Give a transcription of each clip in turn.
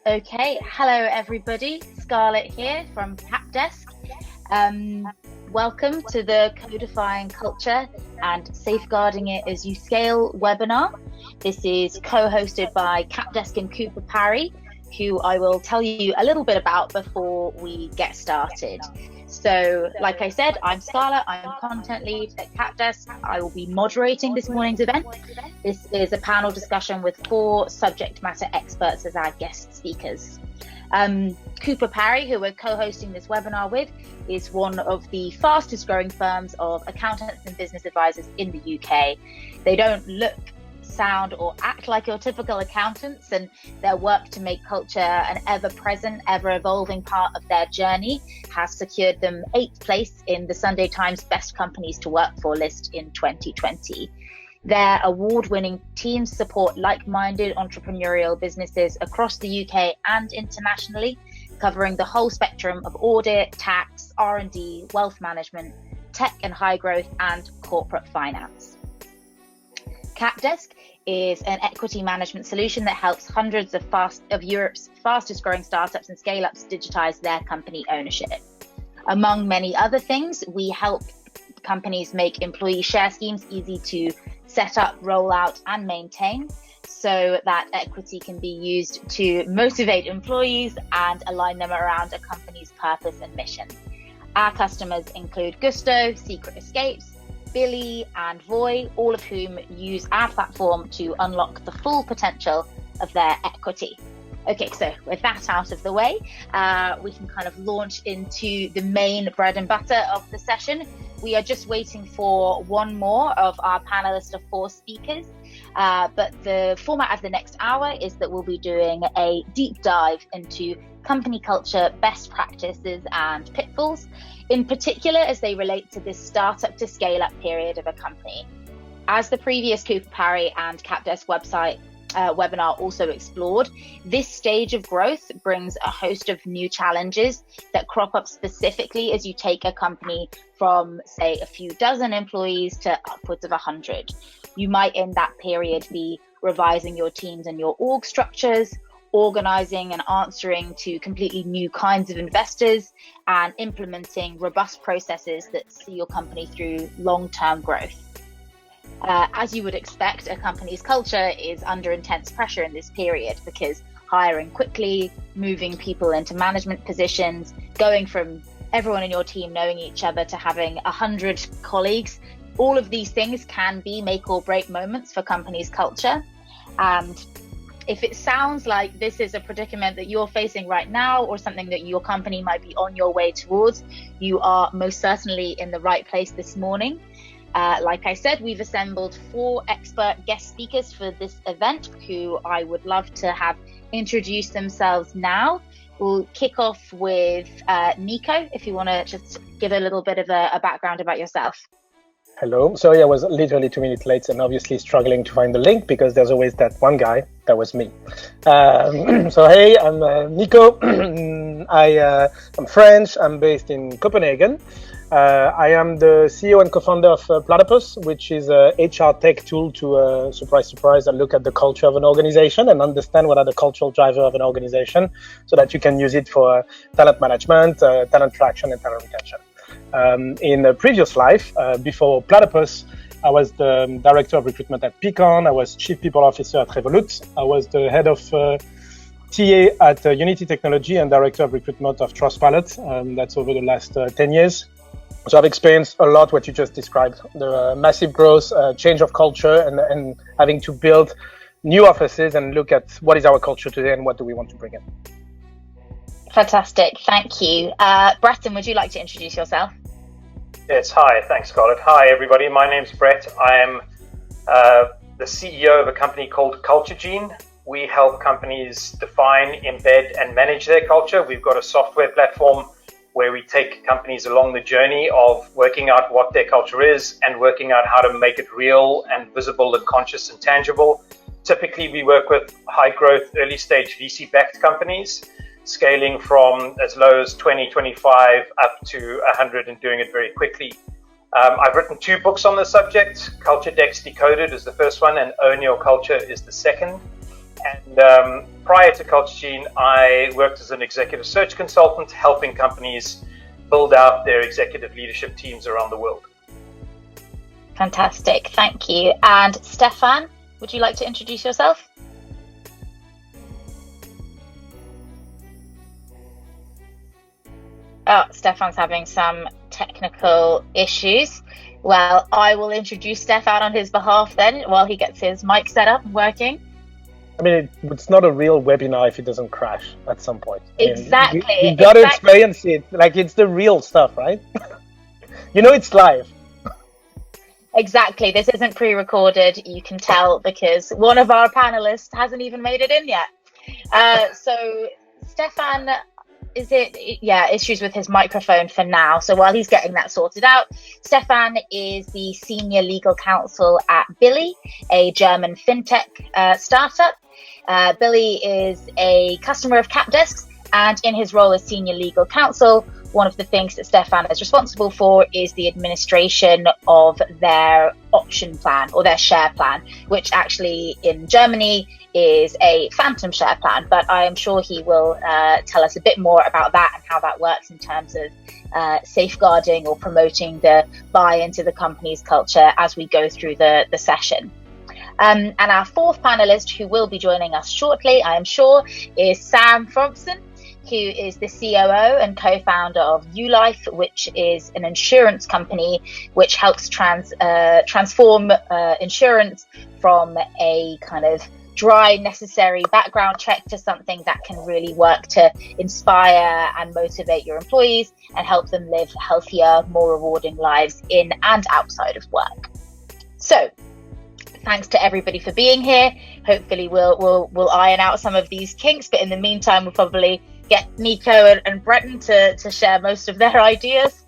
Okay, hello everybody. Scarlett here from Capdesk. Welcome to the Codifying Culture and Safeguarding It as You Scale webinar. This is co-hosted by Capdesk and Cooper Parry, who I will tell you a little bit about before we get started. So, like I said, I'm Scarlett, I'm content lead at Capdesk. I will be moderating this morning's event. This is a panel discussion with 4 subject matter experts as our guest speakers. Cooper Parry, who we're co-hosting this webinar with, is one of the fastest growing firms of accountants and business advisors in the UK. They don't look, sound or act like your typical accountants, and their work to make culture an ever-present, ever-evolving part of their journey has secured them 8th place in the Sunday Times Best Companies to Work For list in 2020. Their award-winning teams support like-minded entrepreneurial businesses across the UK and internationally, covering the whole spectrum of audit, tax, R&D, wealth management, tech and high growth, and corporate finance. Capdesk is an equity management solution that helps hundreds of Europe's fastest growing startups and scale-ups digitize their company ownership. Among many other things, we help companies make employee share schemes easy to set up, roll out, and maintain, so that equity can be used to motivate employees and align them around a company's purpose and mission. Our customers include Gusto, Secret Escapes, Billy, and Voy, all of whom use our platform to unlock the full potential of their equity. Okay, so with that out of the way, we can kind of launch into the main bread and butter of the session. We are just waiting for one more of our panelists of 4 speakers, but the format of the next hour is that we'll be doing a deep dive into company culture, best practices and pitfalls, in particular as they relate to this startup to scale up period of a company. As the previous Cooper Parry and Capdesk website webinar also explored, this stage of growth brings a host of new challenges that crop up specifically as you take a company from, say, a few dozen employees to upwards of 100. You might in that period be revising your teams and your org structures, organizing and answering to completely new kinds of investors, and implementing robust processes that see your company through long-term growth. As you would expect, a company's culture is under intense pressure in this period because hiring quickly, moving people into management positions, going from everyone in your team knowing each other to having 100 colleagues, all of these things can be make or break moments for companies' culture. And if it sounds like this is a predicament that you're facing right now or something that your company might be on your way towards, you are most certainly in the right place this morning. Like I said, we've assembled 4 expert guest speakers for this event who I would love to have introduce themselves now. We'll kick off with Nico, if you want to just give a little bit of a background about yourself. Hello. Sorry, I was literally 2 minutes late and obviously struggling to find the link because there's always that one guy. That was me. So hey, I'm Nico. I'm French. I'm based in Copenhagen. I am the CEO and co-founder of Platypus, which is a HR tech tool to, surprise, look at the culture of an organization and understand what are the cultural drivers of an organization so that you can use it for talent management, talent attraction, and talent retention. In a previous life, before Platypus, I was the director of recruitment at Pecan. I was chief people officer at Revolut. I was the head of TA at Unity Technology and director of recruitment of Trustpilot. That's over the last 10 years. So I've experienced a lot what you just described, the massive growth, change of culture, and having to build new offices and look at what is our culture today and what do we want to bring in. Fantastic, thank you. Bretton, would you like to introduce yourself? Yes, hi, thanks Scarlett. Hi everybody, my name's Brett. I am the CEO of a company called Culture Gene. We help companies define, embed and manage their culture. We've got a software platform where we take companies along the journey of working out what their culture is and working out how to make it real and visible and conscious and tangible. Typically, we work with high growth, early stage VC backed companies, scaling from as low as 20, 25 up to 100 and doing it very quickly. I've written 2 books on the subject. Culture Decks Decoded is the first one and Own Your Culture is the second. And prior to Culture Gene, I worked as an executive search consultant, helping companies build out their executive leadership teams around the world. Fantastic, thank you. And Stefan, would you like to introduce yourself? Oh, Stefan's having some technical issues. Well, I will introduce Stefan on his behalf then while he gets his mic set up and working. I mean, it's not a real webinar if it doesn't crash at some point. Exactly. You got to experience it. Like, it's the real stuff, right? It's live. Exactly. This isn't pre-recorded. You can tell because one of our panelists hasn't even made it in yet. So, Stefan, issues with his microphone for now. So while he's getting that sorted out, Stefan is the senior legal counsel at Billy, a German fintech startup. Billy is a customer of Capdesk, and in his role as senior legal counsel, one of the things that Stefan is responsible for is the administration of their option plan or their share plan, which actually in Germany is a phantom share plan. But I am sure he will tell us a bit more about that and how that works in terms of safeguarding or promoting the buy-in to the company's culture as we go through the session. And our fourth panelist, who will be joining us shortly, I am sure, is Sam Thompson, who is the COO and co-founder of ULife, which is an insurance company which helps transform insurance from a kind of dry, necessary background check to something that can really work to inspire and motivate your employees and help them live healthier, more rewarding lives in and outside of work. So, thanks to everybody for being here. Hopefully we'll iron out some of these kinks, but in the meantime, we'll probably get Nico and Breton to share most of their ideas.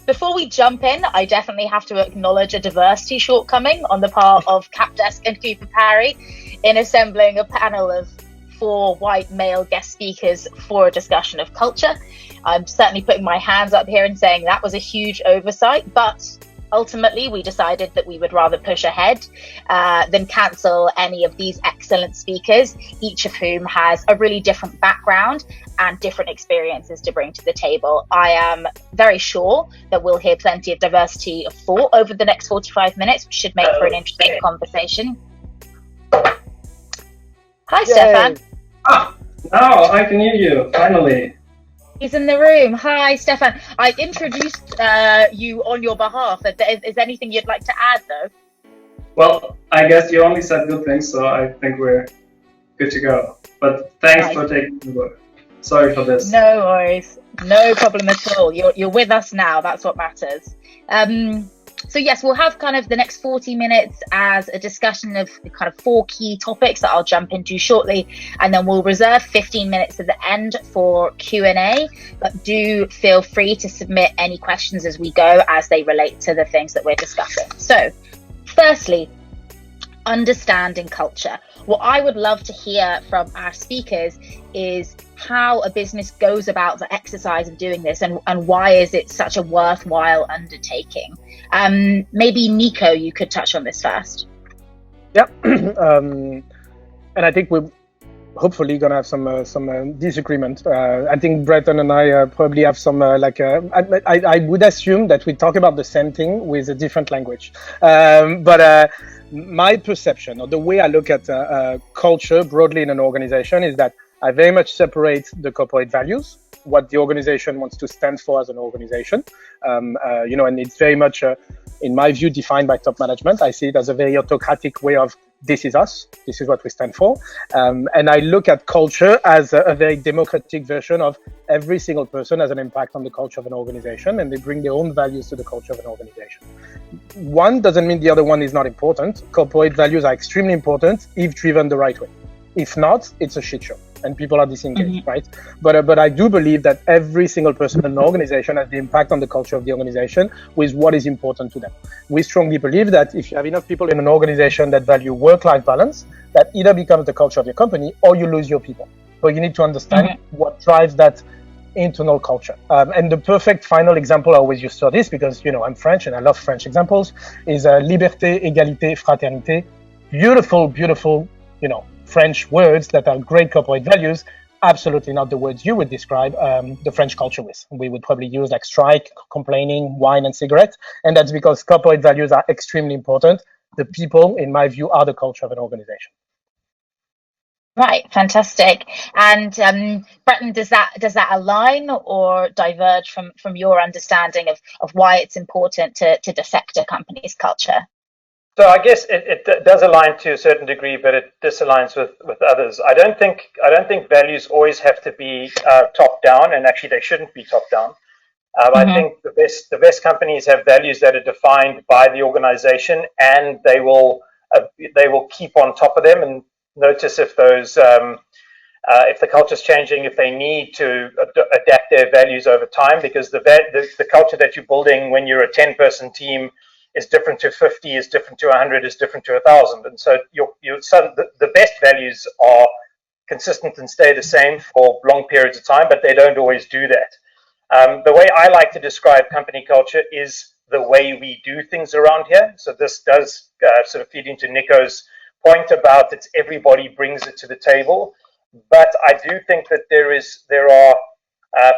Before we jump in, I definitely have to acknowledge a diversity shortcoming on the part of Capdesk and Cooper Parry in assembling a panel of 4 white male guest speakers for a discussion of culture. I'm certainly putting my hands up here and saying that was a huge oversight, but ultimately, we decided that we would rather push ahead than cancel any of these excellent speakers, each of whom has a really different background and different experiences to bring to the table. I am very sure that we'll hear plenty of diversity of thought over the next 45 minutes, which should make for an interesting conversation. Hi, Stefan. Now I can hear you, finally. He's in the room. Hi, Stefan. I introduced you on your behalf. Is anything you'd like to add, though? Well, I guess you only said good things, so I think we're good to go. But thanks for taking the word. Sorry for this. No worries. No problem at all. You're with us now. That's what matters. So yes, we'll have kind of the next 40 minutes as a discussion of kind of 4 key topics that I'll jump into shortly, and then we'll reserve 15 minutes at the end for Q&A, but do feel free to submit any questions as we go as they relate to the things that we're discussing. So firstly, understanding culture. What I would love to hear from our speakers is how a business goes about the exercise of doing this, and why is it such a worthwhile undertaking. Maybe Nico, you could touch on this first. Yeah, and I think we're hopefully gonna have some disagreement. I think Breton and I probably have some I would assume that we talk about the same thing with a different language, but my perception or the way I look at culture broadly in an organization is that I very much separate the corporate values, what the organization wants to stand for as an organization, and it's very much, in my view, defined by top management. I see it as a very autocratic way of this is us, this is what we stand for, and I look at culture as a very democratic version of every single person has an impact on the culture of an organization, and they bring their own values to the culture of an organization. One doesn't mean the other one is not important. Corporate values are extremely important if driven the right way. If not, it's a shit show and people are disengaged, right? But I do believe that every single person in an organization has the impact on the culture of the organization with what is important to them. We strongly believe that if you have enough people in an organization that value work-life balance, that either becomes the culture of your company or you lose your people. But you need to understand what drives that internal culture. And the perfect final example I always use for this, because, I'm French and I love French examples, is liberté, égalité, fraternité. Beautiful, French words that are great corporate values, absolutely not the words you would describe the French culture with. We would probably use like strike, complaining, wine, and cigarette. And that's because corporate values are extremely important. The people, in my view, are the culture of an organization. Right, fantastic. And Breton, does that align or diverge from your understanding of why it's important to dissect a company's culture? So I guess it does align to a certain degree, but it disaligns with others. I don't think values always have to be top down, and actually they shouldn't be top down. I think the best companies have values that are defined by the organization, and they will keep on top of them and notice if those if the culture is changing, if they need to adapt their values over time, because the culture that you're building when you're a 10-person team is different to 50, is different to 100, is different to 1,000, and so the best values are consistent and stay the same for long periods of time, but they don't always do that. The way I like to describe company culture is the way we do things around here. So this does sort of feed into Nico's point about that everybody brings it to the table. But I do think that there are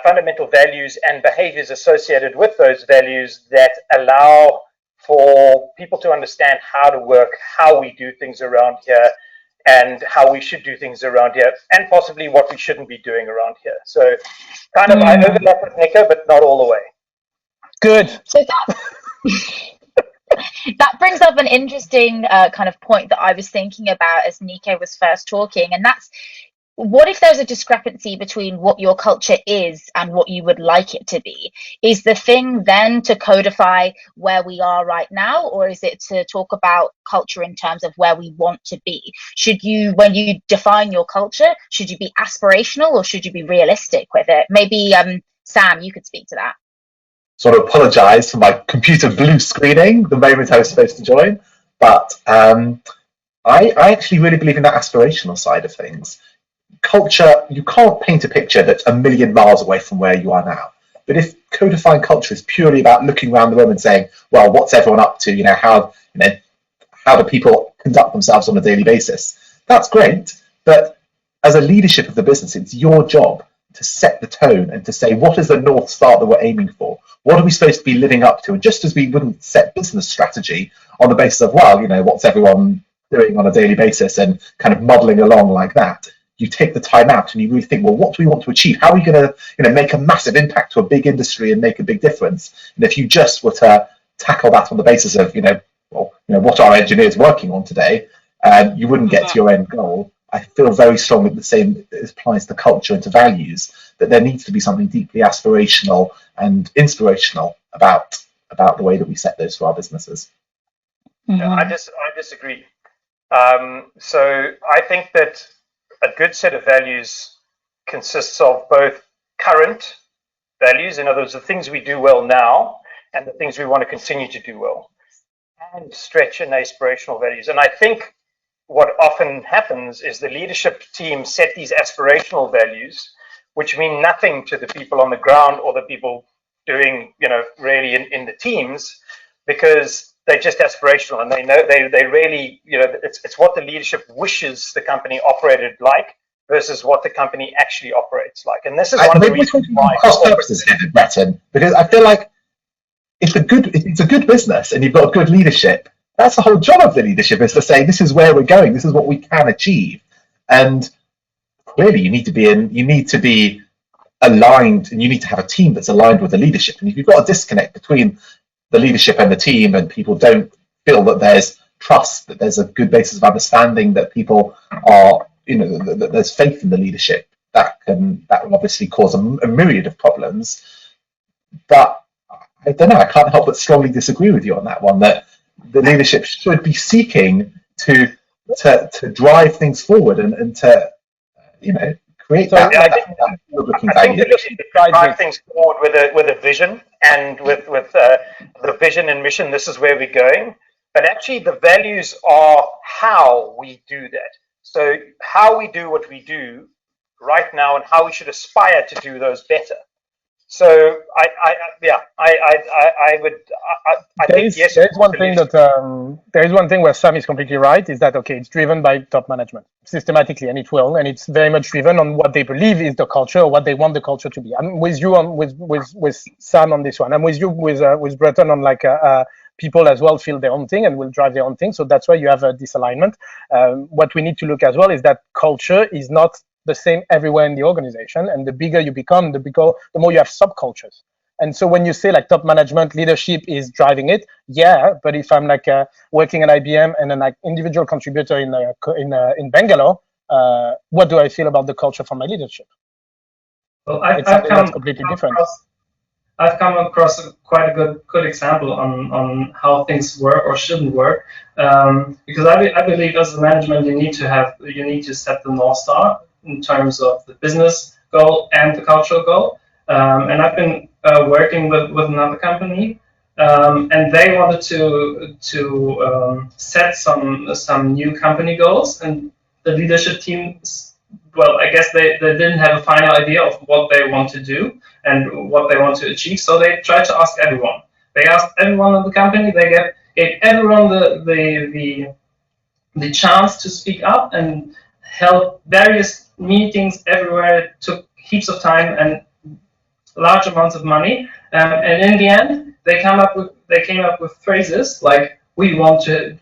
fundamental values and behaviors associated with those values that allow for people to understand how to work, how we do things around here, and how we should do things around here, and possibly what we shouldn't be doing around here. So kind of I overlap with Nico, but not all the way. Good. So that brings up an interesting kind of point that I was thinking about as Nico was first talking, and that's, what if there's a discrepancy between what your culture is and what you would like it to be? Is the thing then to codify where we are right now, or is it to talk about culture in terms of where we want to be? Should you, when you define your culture, should you be aspirational or should you be realistic with it? Maybe Sam, you could speak to that. Sort of apologise for my computer blue screening the moment I was supposed to join, but I actually really believe in that aspirational side of things. Culture, you can't paint a picture that's a million miles away from where you are now. But if codifying culture is purely about looking around the room and saying, well, what's everyone up to? How do people conduct themselves on a daily basis? That's great. But as a leadership of the business, it's your job to set the tone and to say, what is the North Star that we're aiming for? What are we supposed to be living up to? And just as we wouldn't set business strategy on the basis of, well, what's everyone doing on a daily basis and kind of muddling along like that, you take the time out and you really think, well, what do we want to achieve? How are we going to make a massive impact to a big industry and make a big difference? And if you just were to tackle that on the basis of, what are our engineers working on today, you wouldn't get to your end goal. I feel very strongly the same applies to culture and to values, that there needs to be something deeply aspirational and inspirational about the way that we set those for our businesses. Yeah, I disagree. So I think that a good set of values consists of both current values, in other words, the things we do well now and the things we want to continue to do well, and stretch and aspirational values. And I think what often happens is the leadership team set these aspirational values, which mean nothing to the people on the ground or the people doing, really in the teams, because they're just aspirational, and they know they really, it's what the leadership wishes the company operated like versus what the company actually operates like. And this is one of the reasons why cross purposes here, Breton, because I feel like if it's a good business and you've got good leadership, that's the whole job of the leadership, is to say, this is where we're going, this is what we can achieve. And clearly you need to be aligned, and you need to have a team that's aligned with the leadership. And if you've got a disconnect between the leadership and the team, and people don't feel that there's trust, that there's a good basis of understanding, that people are, that there's faith in the leadership, that will obviously cause a myriad of problems. But I don't know, I can't help but strongly disagree with you on that one, that the leadership should be seeking to drive things forward and to create I think that you should drive things forward with a vision, and with the vision and mission. This is where we're going. But actually, the values are how we do that. So how we do what we do right now, and how we should aspire to do those better. So I would. I think yes. There is one thing that there is one thing where Sam is completely right. Is that okay? It's driven by top management systematically, and it will, and it's very much driven on what they believe is the culture or what they want the culture to be. I'm with you on with Sam on this one. I'm with you with Breton on like people as well feel their own thing and will drive their own thing. So that's why you have a disalignment. What we need to look as well is that culture is not the same everywhere in the organization, and the bigger you become, the more you have subcultures. And so when you say like top management leadership is driving it, yeah. But if I'm like working at IBM and an like individual contributor in Bangalore, what do I feel about the culture from my leadership? Well, that's completely different. I've come across quite a good example on how things work or shouldn't work, because I believe as a management you need to set the North Star in terms of the business goal and the cultural goal. And I've been working with another company, and they wanted to set some new company goals, and the leadership team, well, I guess they didn't have a final idea of what they want to do and what they want to achieve, so they tried to ask everyone. They asked everyone in the company. They gave everyone the chance to speak up and held various meetings everywhere. It took heaps of time and large amounts of money, and in the end, they came up with phrases like "we want to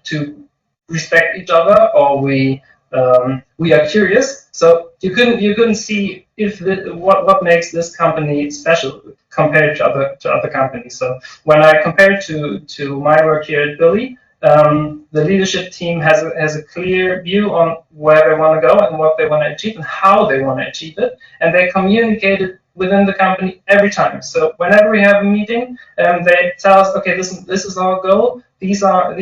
respect each other" or "we are curious." So you couldn't see what makes this company special compared to other companies. So when I compare to my work here at Billy, the leadership team has a clear view on where they want to go and what they want to achieve and how they want to achieve it, and they communicate it within the company every time. So whenever we have a meeting, they tell us, okay, this is our goal. These are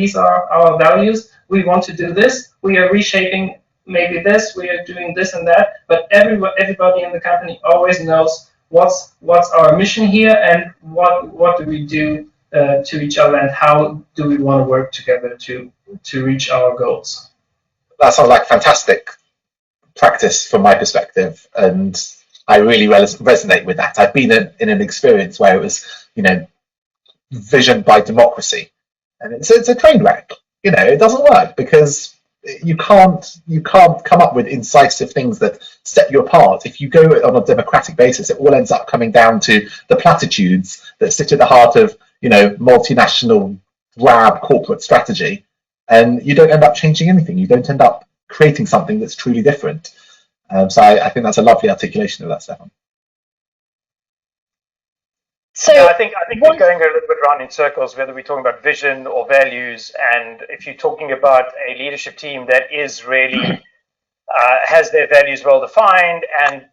our values. We want to do this. We are reshaping maybe this. We are doing this and that. But everybody in the company always knows what's our mission here and what do we do to each other and how do we want to work together to reach our goals. That sounds like fantastic practice from my perspective, and I really resonate with that. I've been in an experience where it was, vision by democracy, and it's a train wreck. It doesn't work because you can't come up with incisive things that set you apart. If you go on a democratic basis, it all ends up coming down to the platitudes that sit at the heart of multinational grab corporate strategy, and you don't end up changing anything. You don't end up creating something that's truly different. So I think that's a lovely articulation of that, Stefan. So yeah, I think we're going a little bit around in circles, whether we're talking about vision or values. And if you're talking about a leadership team that is really has their values well defined and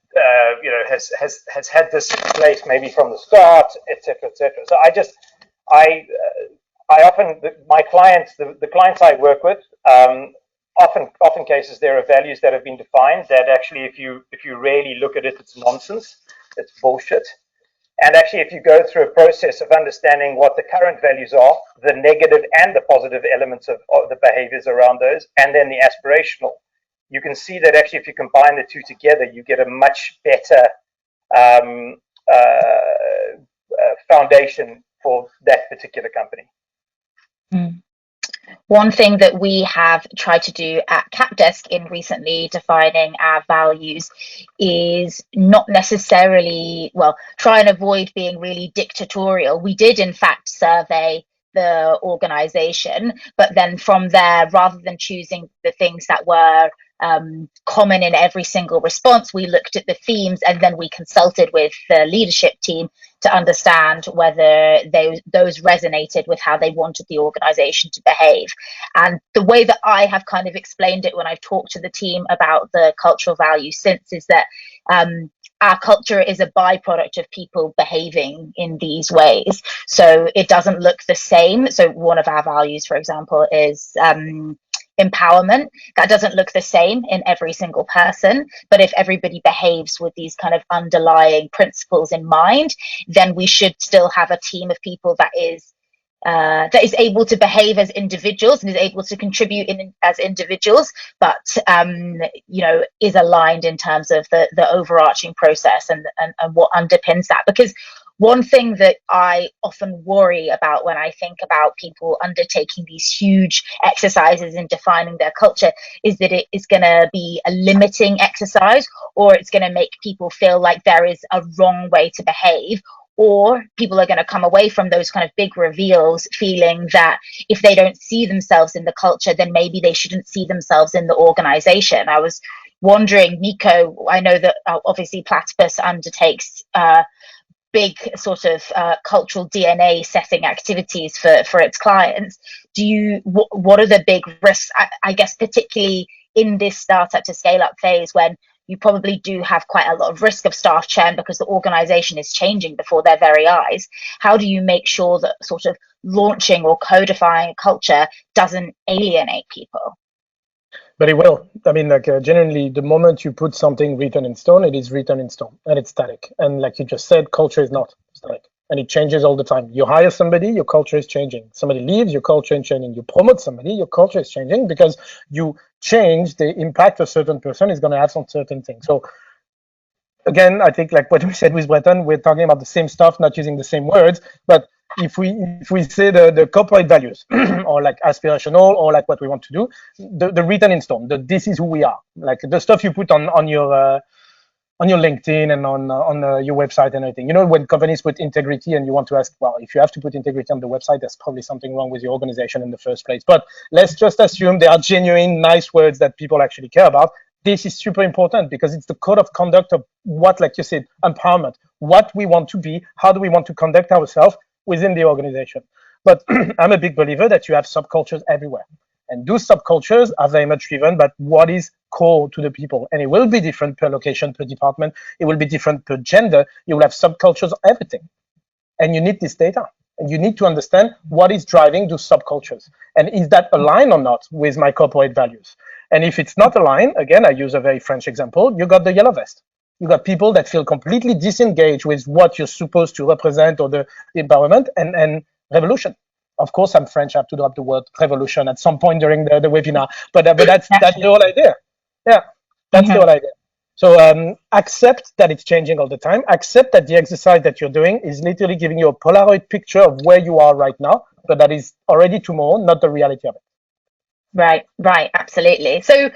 has had this in place maybe from the start, etc., etc. So I often my clients, the clients I work with. Often cases there are values that have been defined that actually if you really look at it, it's nonsense, it's bullshit. And actually if you go through a process of understanding what the current values are, the negative and the positive elements of the behaviors around those, and then the aspirational, you can see that actually if you combine the two together, you get a much better foundation for that particular company. Mm. One thing that we have tried to do at Capdesk in recently defining our values is not necessarily, try and avoid being really dictatorial. We did, in fact, survey the organization, but then from there, rather than choosing the things that were common in every single response, we looked at the themes and then we consulted with the leadership team to understand whether those resonated with how they wanted the organization to behave. And the way that I have kind of explained it when I've talked to the team about the cultural values since is that our culture is a byproduct of people behaving in these ways. So it doesn't look the same. So one of our values, for example, is empowerment. That doesn't look the same in every single person, but if everybody behaves with these kind of underlying principles in mind, then we should still have a team of people that is able to behave as individuals and is able to contribute as individuals, but is aligned in terms of the overarching process and what underpins that. Because one thing that I often worry about when I think about people undertaking these huge exercises in defining their culture is that it is going to be a limiting exercise, or it's going to make people feel like there is a wrong way to behave, or people are going to come away from those kind of big reveals feeling that if they don't see themselves in the culture, then maybe they shouldn't see themselves in the organization. I was wondering, Nico, I know that obviously Platypus undertakes big sort of cultural DNA setting activities for its clients. What are the big risks, I guess, particularly in this startup to scale up phase, when you probably do have quite a lot of risk of staff churn because the organization is changing before their very eyes? How do you make sure that sort of launching or codifying culture doesn't alienate people? But it will. I mean, like generally, the moment you put something written in stone, it is written in stone and it's static. And like you just said, culture is not static and it changes all the time. You hire somebody, your culture is changing. Somebody leaves, your culture is changing. You promote somebody, your culture is changing because you change the impact a certain person is going to have on certain things. So again, I think like what we said with Breton, we're talking about the same stuff, not using the same words, but if we say the corporate values or like aspirational or like what we want to do, the written in stone, this is who we are, like the stuff you put on your LinkedIn and on your website and everything. You know, when companies put integrity and you want to ask, well, if you have to put integrity on the website, there's probably something wrong with your organization in the first place. But let's just assume they are genuine, nice words that people actually care about. This is super important because it's the code of conduct of what, like you said, empowerment, what we want to be, how do we want to conduct ourselves within the organization. But I'm a big believer that you have subcultures everywhere. And those subcultures are very much driven by what is core to the people. And it will be different per location, per department. It will be different per gender. You will have subcultures of everything. And you need this data. And you need to understand what is driving those subcultures. And is that aligned or not with my corporate values? And if it's not aligned, again, I use a very French example, you got the yellow vest. You got people that feel completely disengaged with what you're supposed to represent or the environment and revolution. Of course, I'm French. I have to drop the word revolution at some point during the webinar. But that's the whole idea. Yeah, that's the whole idea. So accept that it's changing all the time. Accept that the exercise that you're doing is literally giving you a Polaroid picture of where you are right now, but that is already tomorrow, not the reality of it. Right, absolutely. So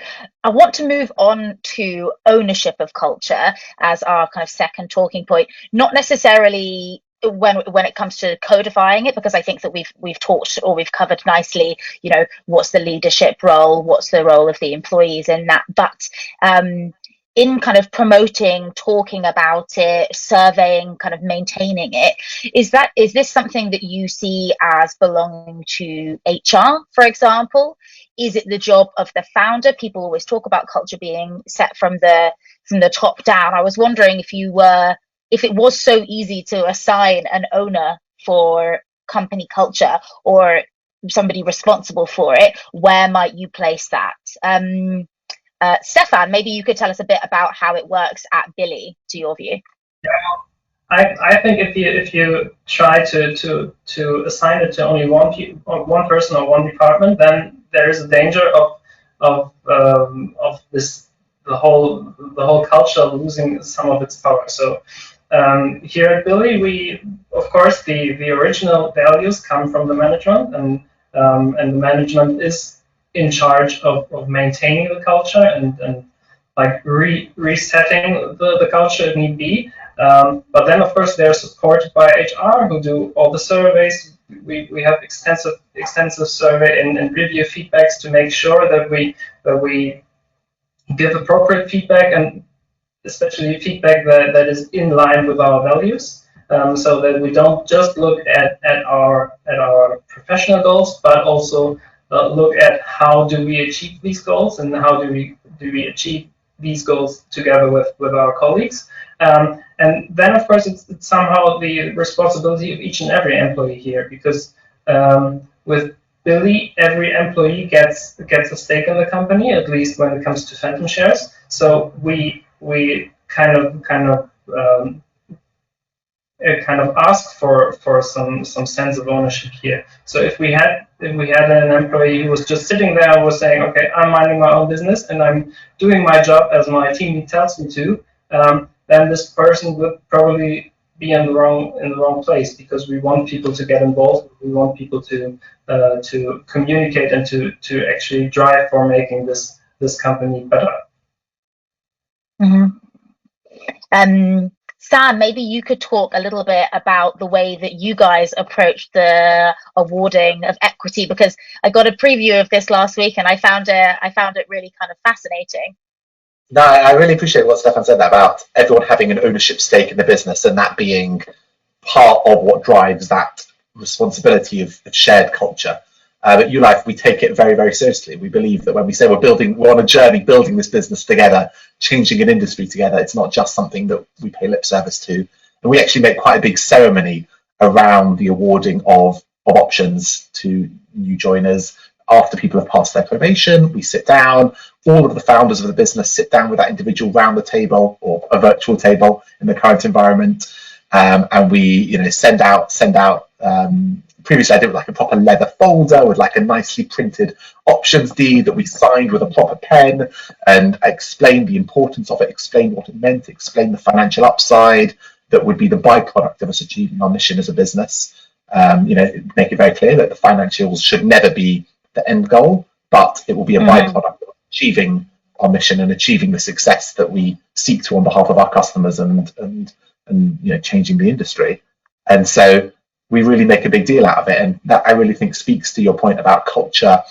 I want to move on to ownership of culture as our kind of second talking point, not necessarily when it comes to codifying it, because I think that we've talked or we've covered nicely, you know, what's the leadership role, what's the role of the employees in that, but in kind of promoting, talking about it, surveying, kind of maintaining it, is this something that you see as belonging to HR, for example? Is it the job of the founder? People always talk about culture being set from the top down. I was wondering if it was so easy to assign an owner for company culture or somebody responsible for it, where might you place that? Stefan, maybe you could tell us a bit about how it works at Billy, to your view. Yeah. I think if you try to assign it to only one person or one department, then there is a danger of this the whole culture losing some of its power. So here at Billy, we of course the original values come from the management, and the management is in charge of maintaining the culture and like resetting the culture if need be. But then, of course, they're supported by HR, who do all the surveys. We have extensive survey and review feedbacks to make sure that we give appropriate feedback, and especially feedback that is in line with our values, so that we don't just look at our professional goals, but also look at how do we achieve these goals and how do we achieve these goals together with our colleagues. And then, of course, it's somehow the responsibility of each and every employee here, because with Billy, every employee gets a stake in the company, at least when it comes to phantom shares. So we kind of ask for some sense of ownership here. So if we had an employee who was just sitting there and was saying, okay, I'm minding my own business and I'm doing my job as my team lead tells me to, then this person would probably be in the wrong place, because we want people to get involved. We want people to communicate and to actually drive for making this company better. Sam, maybe you could talk a little bit about the way that you guys approach the awarding of equity, because I got a preview of this last week and I found it really kind of fascinating. No, I really appreciate what Stefan said about everyone having an ownership stake in the business and that being part of what drives that responsibility of shared culture. At ULife, we take it very, very seriously. We believe that when we say we're on a journey building this business together, changing an industry together, it's not just something that we pay lip service to. And we actually make quite a big ceremony around the awarding of options to new joiners. After people have passed their probation, we sit down, all of the founders of the business sit down with that individual round the table, or a virtual table in the current environment, and we send out previously I did it with like a proper leather folder with like a nicely printed options deed that we signed with a proper pen, and I explained the importance of it, explained what it meant, explained the financial upside that would be the byproduct of us achieving our mission as a business. Make it very clear that the financials should never be the end goal, but it will be a byproduct of achieving our mission and achieving the success that we seek to on behalf of our customers and changing the industry. And so we really make a big deal out of it, and that I really think speaks to your point about culture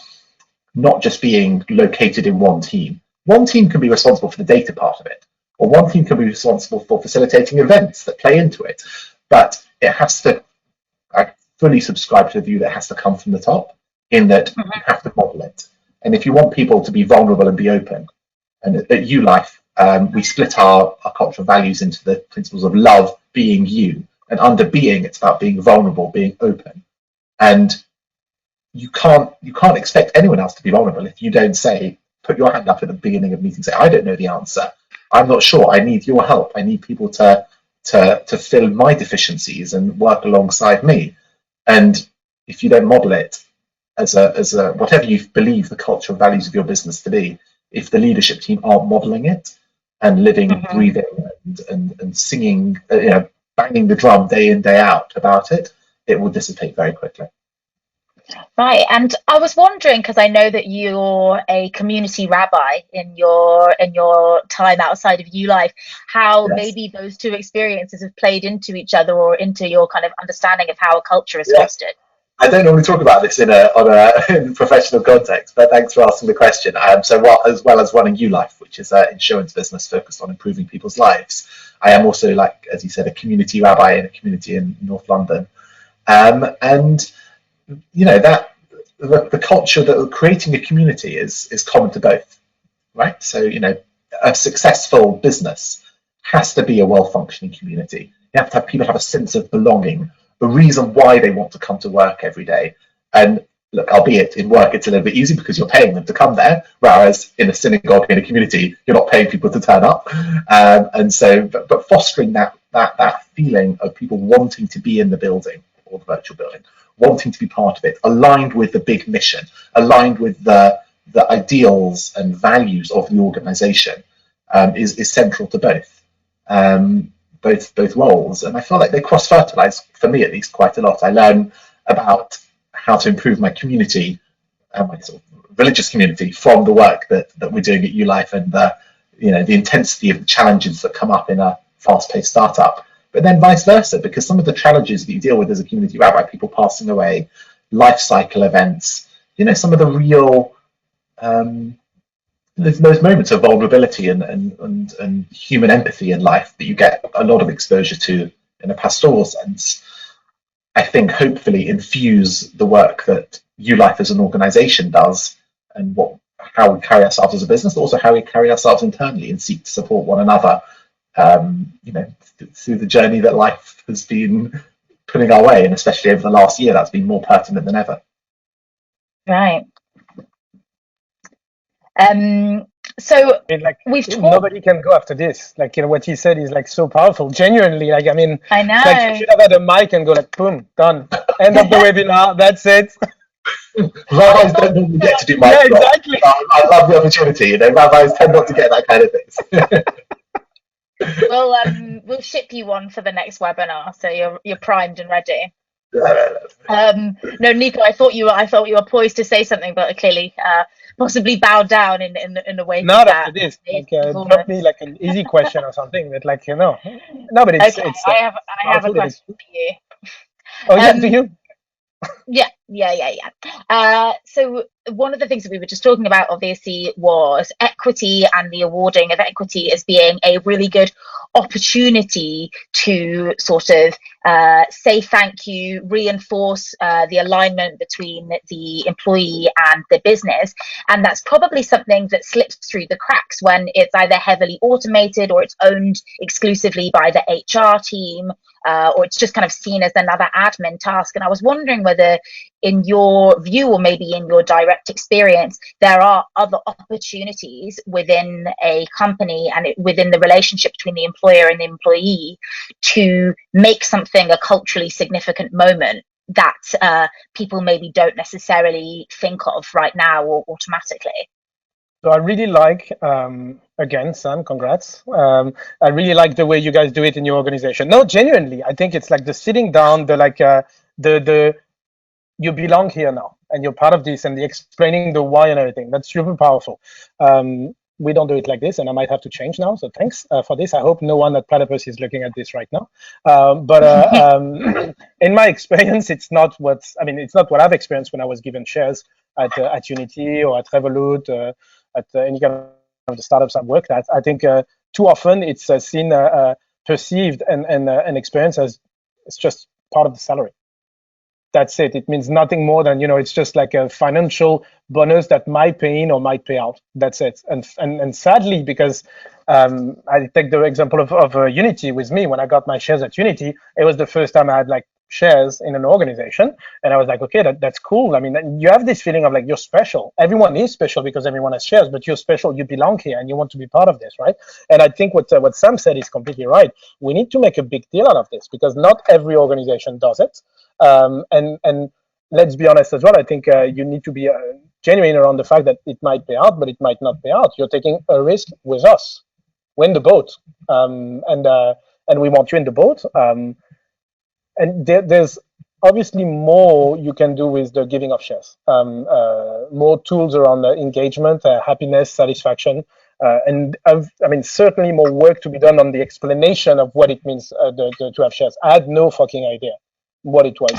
not just being located in one team. One team can be responsible for the data part of it, or one team can be responsible for facilitating events that play into it, but it has to, I fully subscribe to the view that it has to come from the top, in that you have to model it. And if you want people to be vulnerable and be open, and at ULife, we split our cultural values into the principles of love, being, you. And under being, it's about being vulnerable, being open. And you can't expect anyone else to be vulnerable if you don't say, put your hand up at the beginning of meetings, say, I don't know the answer. I'm not sure. I need your help. I need people to fill my deficiencies and work alongside me. And if you don't model it as a whatever you believe the cultural values of your business to be, if the leadership team aren't modeling it and living, breathing, and singing, banging the drum day in, day out about it, it will dissipate very quickly. Right, and I was wondering, because I know that you're a community rabbi in your time outside of ULife, how maybe those two experiences have played into each other or into your kind of understanding of how a culture is fostered. I don't normally talk about this in a professional context, but thanks for asking the question. As well as running ULife, which is an insurance business focused on improving people's lives, I am also, like as you said, a community rabbi in a community in North London, and that the culture that creating a community is common to both, right? So a successful business has to be a well-functioning community. You have to have people have a sense of belonging, a reason why they want to come to work every day. And look, albeit in work it's a little bit easy because you're paying them to come there, whereas in a synagogue, in a community, you're not paying people to turn up. And so, but fostering that feeling of people wanting to be in the building or the virtual building, wanting to be part of it, aligned with the big mission, aligned with the ideals and values of the organization, is central to both roles. And I feel like they cross-fertilize, for me at least, quite a lot. I learn about how to improve my community, my sort of religious community, from the work that we're doing at ULife and the intensity of the challenges that come up in a fast-paced startup. But then vice versa, because some of the challenges that you deal with as a community rabbi, people passing away, life cycle events, some of the real those moments of vulnerability and human empathy in life that you get a lot of exposure to in a pastoral sense, I think hopefully infuse the work that ULife as an organization does, and how we carry ourselves as a business, but also how we carry ourselves internally and seek to support one another, through the journey that life has been putting our way, and especially over the last year, that's been more pertinent than ever. Right. So we've talked. Nobody can go after this. What he said is so powerful. Genuinely, I know. You should have had a mic and go boom, done. End of the webinar. That's it. Rabbis don't normally get to do mic drop. Exactly. I love the opportunity. Rabbis tend not to get that kind of thing. We'll ship you one for the next webinar, so you're primed and ready. No, Nico, I thought you were poised to say something, but clearly possibly bowed down in the wake of Not that. after this. Like, drop me Performance. like an easy question or something. That, like, no, but Okay, it's I have a powerful that it's. question for you. Oh yeah, do you? Yeah. So one of the things that we were just talking about, obviously, was equity and the awarding of equity as being a really good opportunity to sort of say thank you, reinforce the alignment between the employee and the business. And that's probably something that slips through the cracks when it's either heavily automated or it's owned exclusively by the HR team. Or it's just kind of seen as another admin task. And I was wondering whether, in your view, or maybe in your direct experience, there are other opportunities within a company and within the relationship between the employer and the employee to make something a culturally significant moment that people maybe don't necessarily think of right now or automatically. So I really like, again, Sam, congrats. I really like the way you guys do it in your organization. No, genuinely, I think it's like the sitting down, the you belong here now, and you're part of this, and the explaining the why and everything. That's super powerful. We don't do it like this, and I might have to change now. So thanks for this. I hope no one at Platypus is looking at this right now. In my experience, it's not what I've experienced when I was given shares at Unity or at Revolut. At any kind of the startups I've worked at, I think too often it's seen, perceived, and experienced as it's just part of the salary. That's it. It means nothing more than, it's just like a financial bonus that might pay in or might pay out. That's it. And sadly, because I take the example of Unity with me. When I got my shares at Unity, it was the first time I had like shares in an organization, and I was like, okay, that's cool. I mean, you have this feeling of like you're special. Everyone is special because everyone has shares, but you're special. You belong here, and you want to be part of this, right? And I think what Sam said is completely right. We need to make a big deal out of this because not every organization does it. And let's be honest as well. I think you need to be genuine around the fact that it might pay out, but it might not pay out. You're taking a risk with us. We're in the boat, and we want you in the boat. And there's obviously more you can do with the giving of shares. More tools around engagement, happiness, satisfaction, and certainly more work to be done on the explanation of what it means to have shares. I had no fucking idea what it was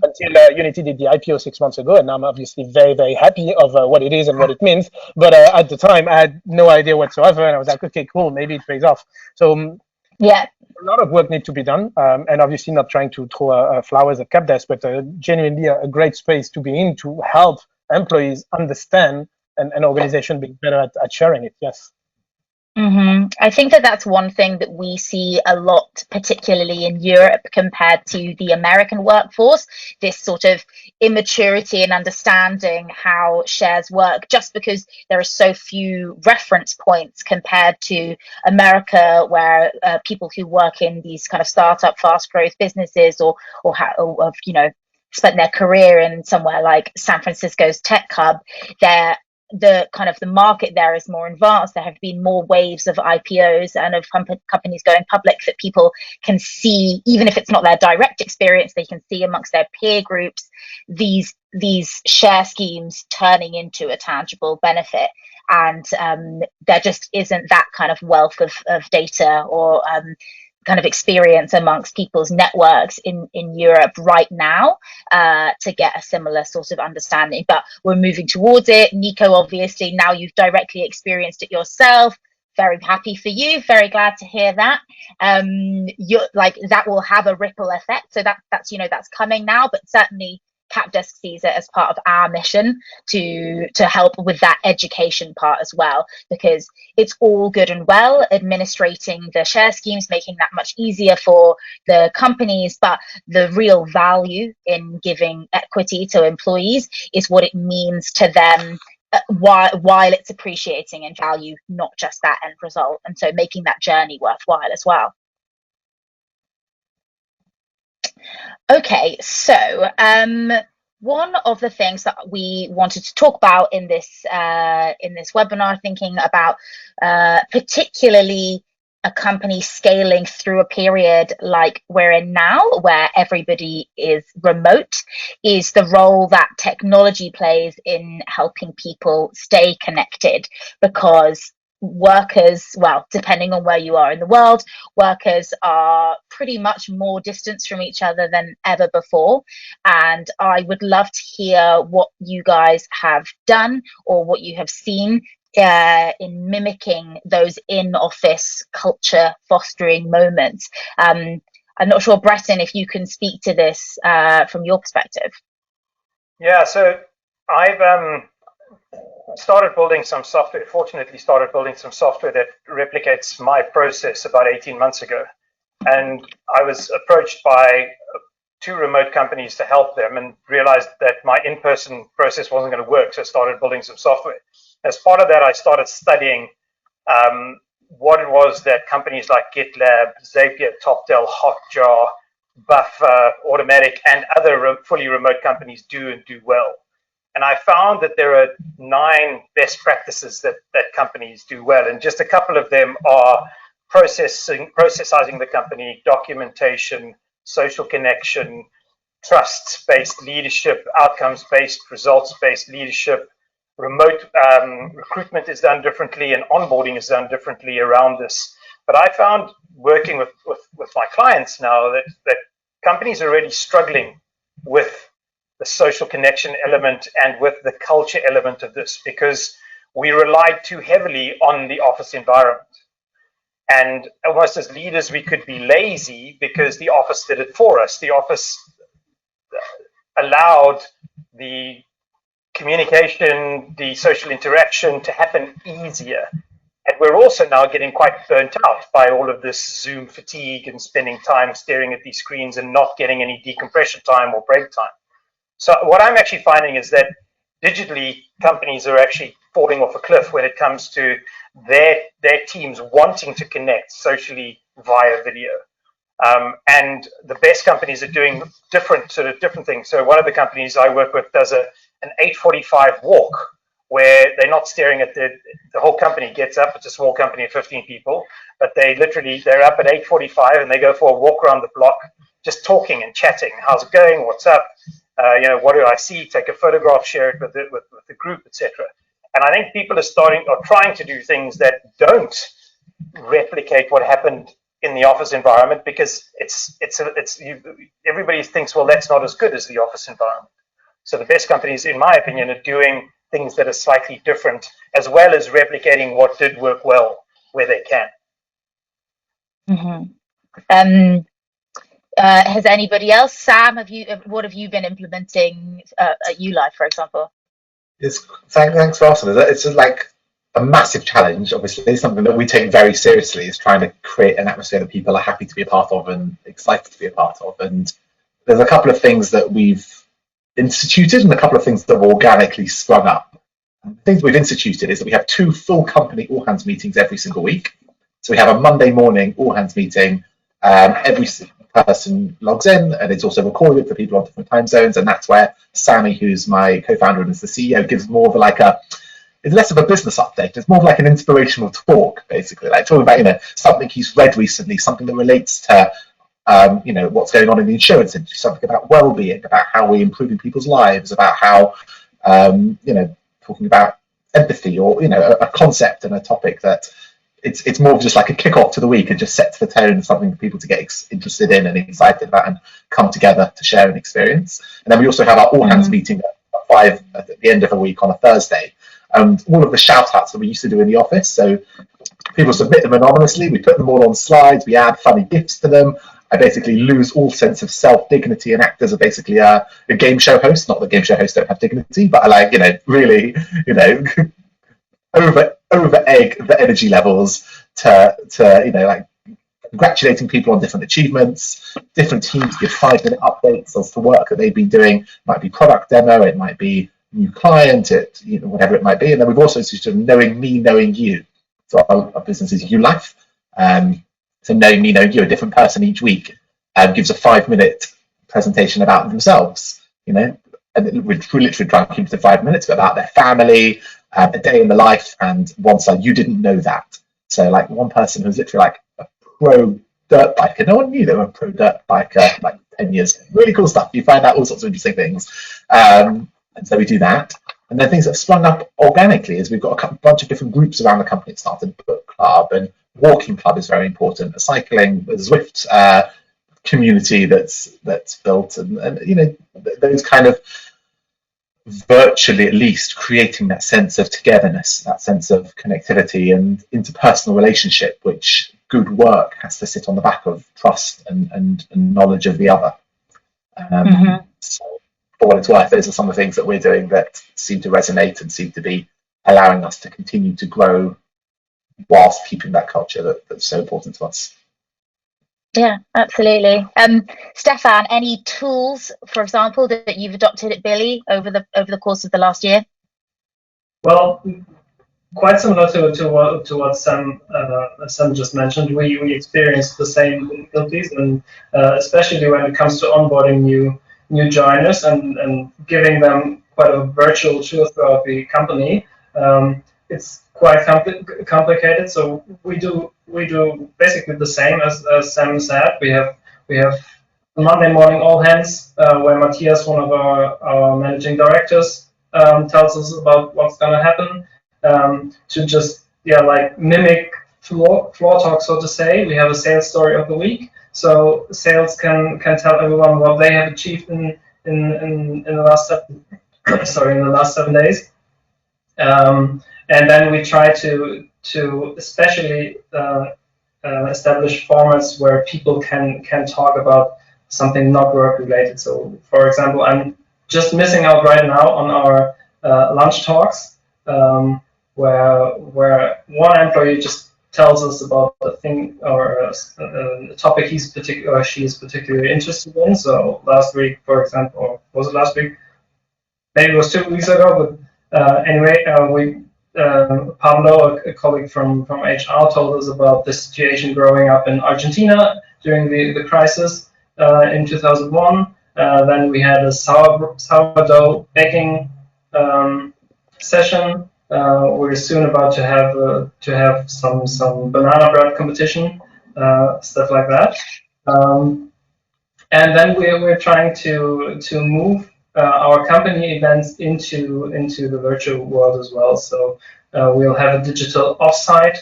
until Unity did the IPO 6 months ago, and I'm obviously very, very happy of what it is and what it means. But at the time, I had no idea whatsoever, and I was like, okay, cool, maybe it pays off. So yeah, a lot of work needs to be done, and obviously not trying to throw flowers at Capdesk, but genuinely a great space to be in to help employees understand an organization being better at sharing it. Yes. I think that's one thing that we see a lot, particularly in Europe compared to the American workforce, this sort of immaturity in understanding how shares work, just because there are so few reference points compared to America, where people who work in these kind of startup, fast growth businesses or have, spent their career in somewhere like San Francisco's tech hub, the market there is more advanced. There have been more waves of IPOs and of companies going public that people can see, even if it's not their direct experience, they can see amongst their peer groups these share schemes turning into a tangible benefit. And there just isn't that kind of wealth of data or kind of experience amongst people's networks in Europe right now to get a similar sort of understanding. But we're moving towards it. Nico, obviously, now you've directly experienced it yourself. Very happy for you. Very glad to hear that. You're like, that will have a ripple effect. So that's coming now, but certainly Capdesk sees it as part of our mission to help with that education part as well, because it's all good and well administrating the share schemes, making that much easier for the companies, but the real value in giving equity to employees is what it means to them while it's appreciating in value, not just that end result, and so making that journey worthwhile as well. Okay, so one of the things that we wanted to talk about in this webinar, thinking about particularly a company scaling through a period like we're in now, where everybody is remote, is the role that technology plays in helping people stay connected. Because workers, well, depending on where you are in the world, workers are pretty much more distanced from each other than ever before. And I would love to hear what you guys have done or what you have seen in mimicking those in-office culture fostering moments. I'm not sure, Breton, if you can speak to this from your perspective. Yeah, so I've started building some software, fortunately started building some software that replicates my process about 18 months ago. And I was approached by 2 remote companies to help them and realized that my in-person process wasn't going to work, so I started building some software. As part of that, I started studying what it was that companies like GitLab, Zapier, TopTel, Hotjar, Buffer, Automatic, and other fully remote companies do and do well. And I found that there are 9 best practices that companies do well, and just a couple of them are processing the company, documentation, social connection, trust-based leadership, outcomes-based, results-based leadership. Remote recruitment is done differently, and onboarding is done differently around this. But I found working with my clients now that companies are really struggling with the social connection element and with the culture element of this, because we relied too heavily on the office environment. And almost as leaders, we could be lazy because the office did it for us. The office allowed the communication, the social interaction to happen easier. And we're also now getting quite burnt out by all of this Zoom fatigue and spending time staring at these screens and not getting any decompression time or break time. So what I'm actually finding is that digitally, companies are actually falling off a cliff when it comes to their teams wanting to connect socially via video. And the best companies are doing different things. So one of the companies I work with does an 8:45 walk, where they're not staring at the whole company gets up. It's a small company of 15 people, but they're up at 8:45 and they go for a walk around the block, just talking and chatting. How's it going? What's up? What do I see? Take a photograph, share it with the group, etc. And I think people are trying to do things that don't replicate what happened in the office environment, because everybody thinks, well, that's not as good as the office environment. So the best companies, in my opinion, are doing things that are slightly different, as well as replicating what did work well where they can. Mm-hmm. Has anybody else? Sam, what have you been implementing at ULife, for example? Thanks for asking. It's like a massive challenge. Obviously, it's something that we take very seriously, is trying to create an atmosphere that people are happy to be a part of and excited to be a part of. And there's a couple of things that we've instituted and a couple of things that have organically sprung up. And the things we've instituted is that we have 2 full company all-hands meetings every single week. So we have a Monday morning all-hands meeting. Every person logs in, and it's also recorded for people on different time zones. And that's where Sammy, who's my co-founder and is the CEO, gives more of it's less of a business update. It's more of like an inspirational talk, basically, like talking about something he's read recently, something that relates to what's going on in the insurance industry, something about well-being, about how we're improving people's lives, about how talking about empathy, or a concept and a topic that it's more of just like a kick-off to the week and just sets the tone, something for people to get interested in and excited about and come together to share an experience. And then we also have our all-hands meeting at 5 at the end of the week on a Thursday. And all of the shout-outs that we used to do in the office, so people submit them anonymously, we put them all on slides, we add funny gifs to them. I basically lose all sense of self-dignity and act as basically a game show host. Not that game show hosts don't have dignity, but I really over egg the energy levels to congratulating people on different achievements. Different teams give 5-minute updates as to work that they've been doing. It might be product demo, it might be new client, whatever it might be. And then we've also sort of knowing me, knowing you. So our business is ULife. So knowing me, knowing you, a different person each week gives a 5-minute presentation about themselves, and we're literally trying to keep it to 5 minutes, but about their family, a day in the life, and one side, you didn't know that. So like one person who's literally like a pro dirt biker. No one knew they were a pro dirt biker like 10 years ago. Really cool stuff. You find out all sorts of interesting things. And so we do that. And then things that have sprung up organically is we've got a bunch of different groups around the company. It started book club, and walking club is very important. A cycling, the Zwift community that's built, and you know, those kind of virtually at least creating that sense of togetherness, that sense of connectivity and interpersonal relationship, which good work has to sit on the back of trust and knowledge of the other. So for what it's worth, those are some of the things that we're doing that seem to resonate and seem to be allowing us to continue to grow whilst keeping that culture that's so important to us. Yeah, absolutely. Stefan, any tools, for example, that you've adopted at Billy over the course of the last year? Well, quite similar to what Sam just mentioned. We experienced the same difficulties, and especially when it comes to onboarding new joiners and giving them quite a virtual tour throughout the company. It's quite complicated. So we do basically the same as Sam said. We have Monday morning all hands where Matthias, one of our managing directors, tells us about what's going to happen, to just like mimic floor talk, so to say. We have a sales story of the week, so sales can tell everyone what they have achieved in the last 7 days. And then we try to especially establish formats where people can talk about something not work related. So, for example, I'm just missing out right now on our lunch talks, where one employee just tells us about the thing or a topic she is particularly interested in. So last week, for example, or was it last week? Maybe it was 2 weeks ago, but anyway, Pablo, a colleague from HR, told us about the situation growing up in Argentina during the crisis in 2001. Then we had a sourdough baking session. We're soon about to have some banana bread competition, stuff like that. And then we're trying to move our company events into the virtual world as well. So we'll have a digital offsite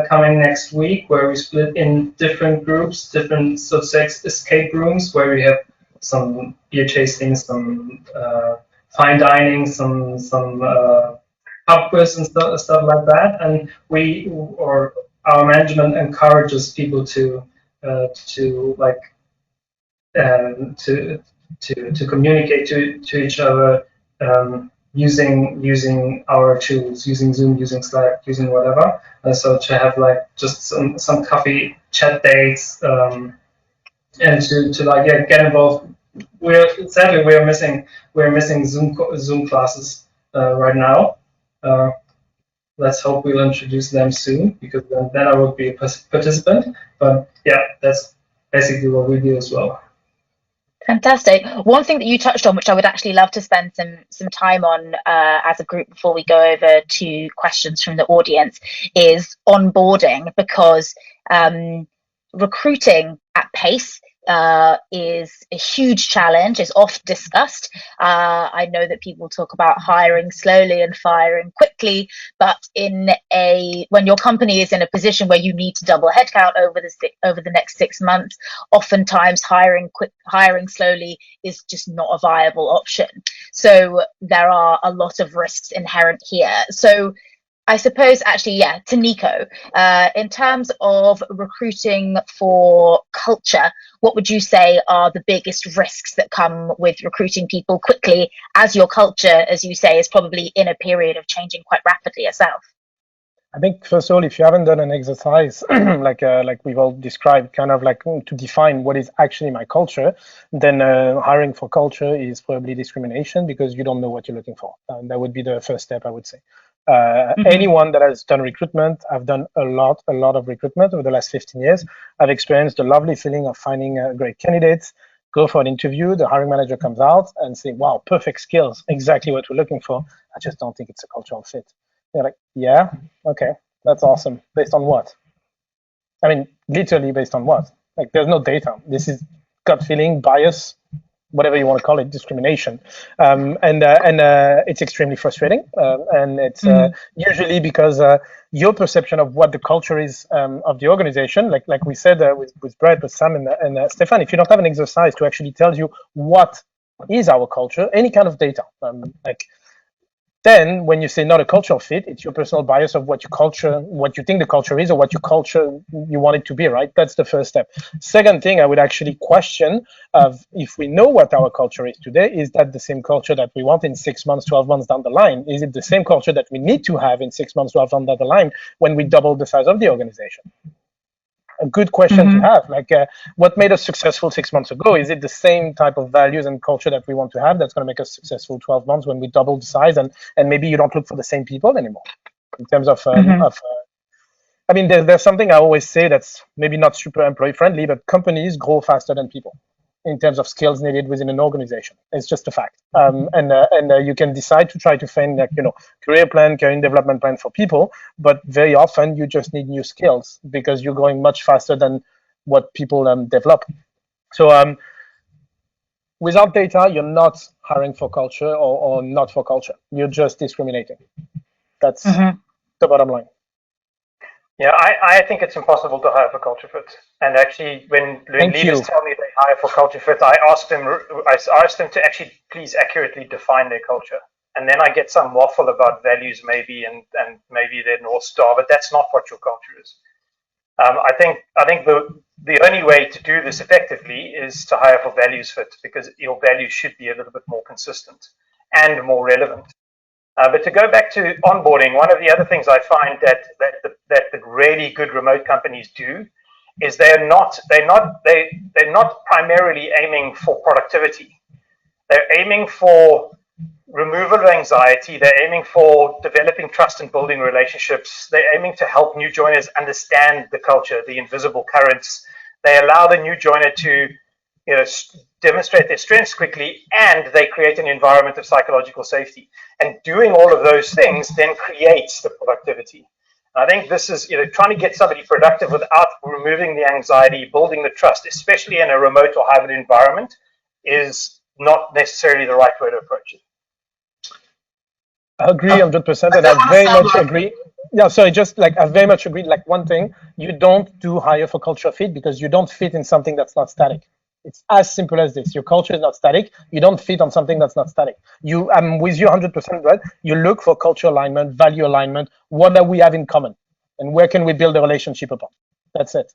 coming next week, where we split in different groups, different, so to say, escape rooms, where we have some beer tasting, some fine dining, some pub quiz and stuff like that. And our management encourages people to communicate to each other using our tools, using Zoom, using Slack, using whatever. So to have like just some coffee chat dates, and to get involved. We're missing Zoom classes right now. Let's hope we'll introduce them soon, because then I would be a participant. But yeah, that's basically what we do as well. Fantastic. One thing that you touched on, which I would actually love to spend some time on as a group before we go over to questions from the audience, is onboarding, because recruiting at pace is a huge challenge, is oft discussed. I know that people talk about hiring slowly and firing quickly, but when your company is in a position where you need to double headcount over the next 6 months, oftentimes hiring slowly is just not a viable option. So there are a lot of risks inherent here. So I suppose, actually, to Nico, in terms of recruiting for culture, what would you say are the biggest risks that come with recruiting people quickly, as your culture, as you say, is probably in a period of changing quite rapidly itself? I think, first of all, if you haven't done an exercise like we've all described, kind of like to define what is actually my culture, then hiring for culture is probably discrimination, because you don't know what you're looking for. That would be the first step, I would say. Anyone that has done recruitment, I've done a lot of recruitment over the last 15 years. I've experienced the lovely feeling of finding great candidates, go for an interview, the hiring manager comes out and say, wow, perfect skills, exactly what we're looking for. I just don't think it's a cultural fit. They're like, yeah, okay, That's awesome. Based on what? I mean, literally based on what? Like, there's no data. This is gut feeling, bias, whatever you want to call it, discrimination, and it's extremely frustrating, and it's usually because your perception of what the culture is of the organization, like we said with Brett, with Sam, and Stefan, if you don't have an exercise to actually tell you what is our culture, any kind of data, then when you say not a cultural fit, it's your personal bias of what you think the culture is, or what you want it to be, right? That's the first step. Second thing I would actually question of, if we know what our culture is today, is that the same culture that we want in 6 months, 12 months down the line? Is it the same culture that we need to have in 6 months, 12 months down the line when we double the size of the organization? A good question to have. What made us successful 6 months ago? Is it the same type of values and culture that we want to have that's going to make us successful 12 months when we double the size, and maybe you don't look for the same people anymore in terms of I mean, there's something I always say that's maybe not super employee friendly, but companies grow faster than people in terms of skills needed within an organization. It's just a fact. And you can decide to try to find career plan, career development plan for people, but very often you just need new skills because you're going much faster than what people develop. So without data, you're not hiring for culture or not for culture. You're just discriminating. That's the bottom line. Yeah, I think it's impossible to hire for culture fit. And actually, when leaders tell me they hire for culture fit, I ask them to actually please accurately define their culture. And then I get some waffle about values maybe and maybe their North Star, but that's not what your culture is. I think the only way to do this effectively is to hire for values fit, because your values should be a little bit more consistent and more relevant. But to go back to onboarding, one of the other things I find that the really good remote companies do is they're not primarily aiming for productivity. They're aiming for removal of anxiety. They're aiming for developing trust and building relationships. They're aiming to help new joiners understand the culture, the invisible currents. They allow the new joiner to demonstrate their strengths quickly, and they create an environment of psychological safety. And doing all of those things then creates the productivity. And I think this is, trying to get somebody productive without removing the anxiety, building the trust, especially in a remote or hybrid environment, is not necessarily the right way to approach it. I agree 100%, and I very much agree. Yeah, sorry, I very much agree. One thing, you don't do hire for culture fit because you don't fit in something that's not static. It's as simple as this. Your culture is not static. You don't fit on something that's not static. I'm with you 100%, Brett. You look for culture alignment, value alignment. What do we have in common? And where can we build a relationship upon? That's it.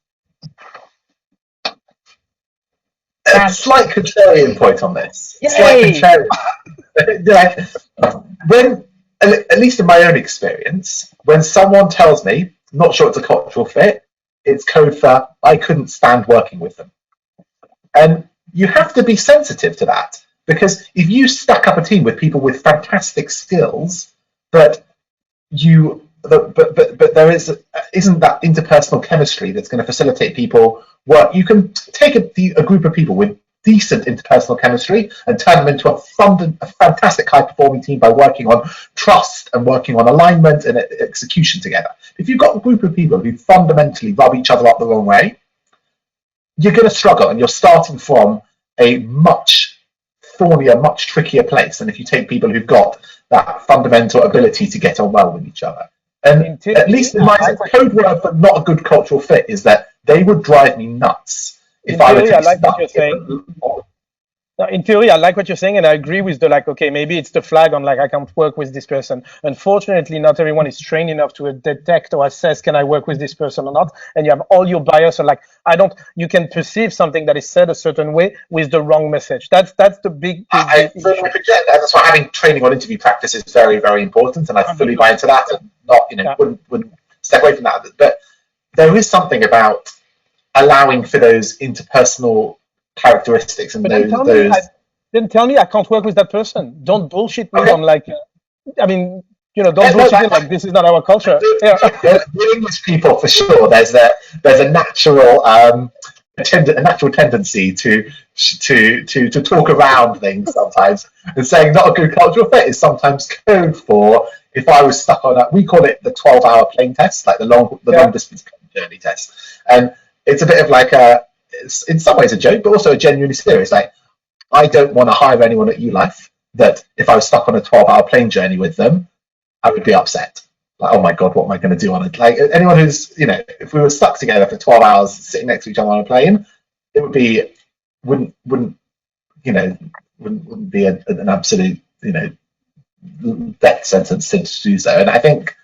A slight contrarian point on this. Yay! When, at least in my own experience, when someone tells me, not sure it's a cultural fit, it's code for I couldn't stand working with them. And you have to be sensitive to that, because if you stack up a team with people with fantastic skills, but there isn't that interpersonal chemistry that's going to facilitate people work. You can take a group of people with decent interpersonal chemistry and turn them into a fantastic high-performing team by working on trust and working on alignment and execution together. If you've got a group of people who fundamentally rub each other up the wrong way, you're going to struggle, and you're starting from a much thornier, much trickier place than if you take people who've got that fundamental ability to get on well with each other. And at least in my code word for not a good cultural fit is that they would drive me nuts if I were to be stuck. In theory, I like what you're saying, and I agree with okay, maybe it's the flag on I can't work with this person. Unfortunately, not everyone is trained enough to detect or assess, can I work with this person or not? And you have all your bias, or you can perceive something that is said a certain way with the wrong message. That's the big I fully reject that. That's why having training on interview practice is very, very important, and I fully buy into that, and not, wouldn't step away from that. But there is something about allowing for those interpersonal characteristics and those. Then tell me I can't work with that person. Don't bullshit me on don't bullshit me this is not our culture. The English people, for sure, there's a natural tendency to talk around things sometimes, and saying not a good cultural fit is sometimes code for if I was stuck on we call it the 12-hour plane test, like the long distance journey test, and it's a bit of like it's in some ways a joke, but also a genuinely serious. Like, I don't want to hire anyone at ULife that if I was stuck on a 12-hour plane journey with them, I would be upset. Like, oh my God, what am I going to do on it? Like, anyone who's, if we were stuck together for 12 hours sitting next to each other on a plane, it would be, wouldn't be an absolute, death sentence to do so. And I think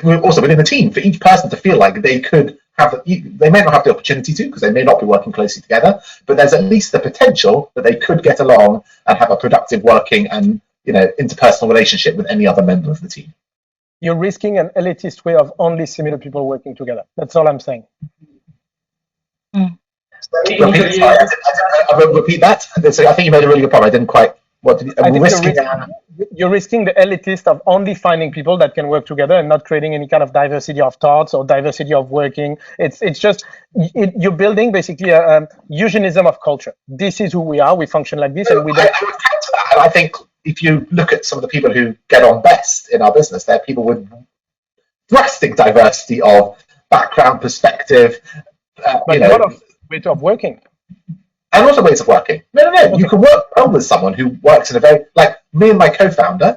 also within the team, for each person to feel like they could they may not have the opportunity to, because they may not be working closely together, but there's at least the potential that they could get along and have a productive working and interpersonal relationship with any other member of the team. You're risking an elitist way of only similar people working together. That's all I'm saying. Repeat that. So I think you made a really good point. I didn't quite. You're risking the elitist of only finding people that can work together and not creating any kind of diversity of thoughts or diversity of working. It's just you're building basically a eugenicism of culture. This is who we are. We function like this, and we don't. I would counter that. And I think if you look at some of the people who get on best in our business, they're people with drastic diversity of background, perspective. But a lot of ways of working. And also ways of working. No. Okay. You can work well with someone who works in a very, like me and my co-founder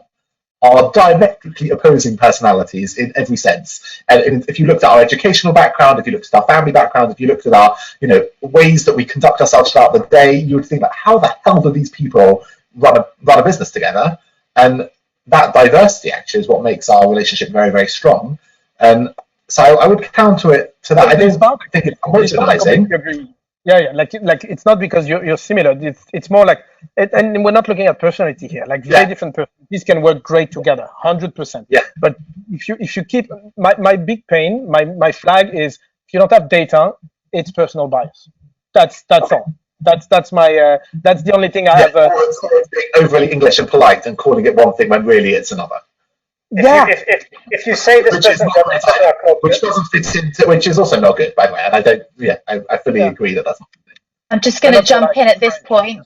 are diametrically opposing personalities in every sense. And if you looked at our educational background, if you looked at our family background, if you looked at our, ways that we conduct ourselves throughout the day, you would think, like, how the hell do these people run a business together? And that diversity actually is what makes our relationship very, very strong. And so I would counter it to that. I think it's homogenizing. Yeah. Like it's not because you're similar. It's more like, and we're not looking at personality here. Like very different personalities can work great together, 100%. Yeah. But if you keep my big pain, my flag is if you don't have data, it's personal bias. That's all. That's my that's the only thing I have. It's being overly English and polite and calling it one thing when really it's another. If you say this doesn't which doesn't fit into, which is also not good, by the way, and I don't. Yeah, I fully agree that that's not good. I'm just going to jump in at this point.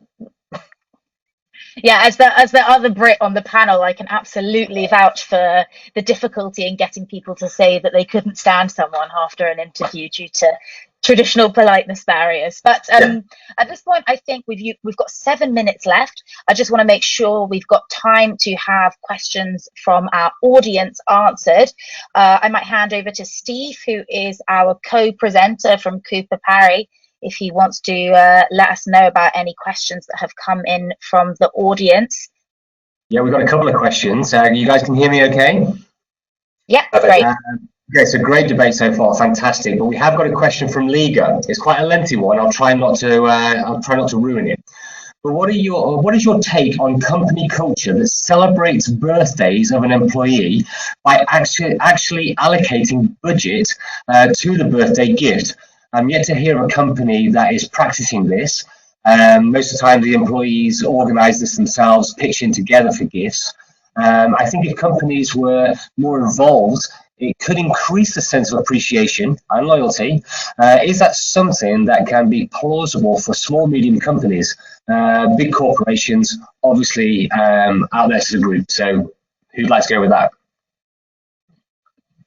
Yeah, as the other Brit on the panel, I can absolutely vouch for the difficulty in getting people to say that they couldn't stand someone after an interview due to traditional politeness barriers. But at this point, I think we've got 7 minutes left. I just want to make sure we've got time to have questions from our audience answered. I might hand over to Steve, who is our co-presenter from Cooper Parry, if he wants to let us know about any questions that have come in from the audience. Yeah, we've got a couple of questions. You guys can hear me okay? Yeah, great. Okay, so great debate so far, fantastic. But we have got a question from Liga. It's quite a lengthy one. I'll try not to ruin it. But what is your take on company culture that celebrates birthdays of an employee by actually allocating budget to the birthday gift? I'm yet to hear a company that is practicing this. Most of the time, the employees organise this themselves, pitching together for gifts. I think if companies were more involved, it could increase the sense of appreciation and loyalty. Is that something that can be plausible for small, medium companies? Big corporations, obviously, out there as a group. So who'd like to go with that?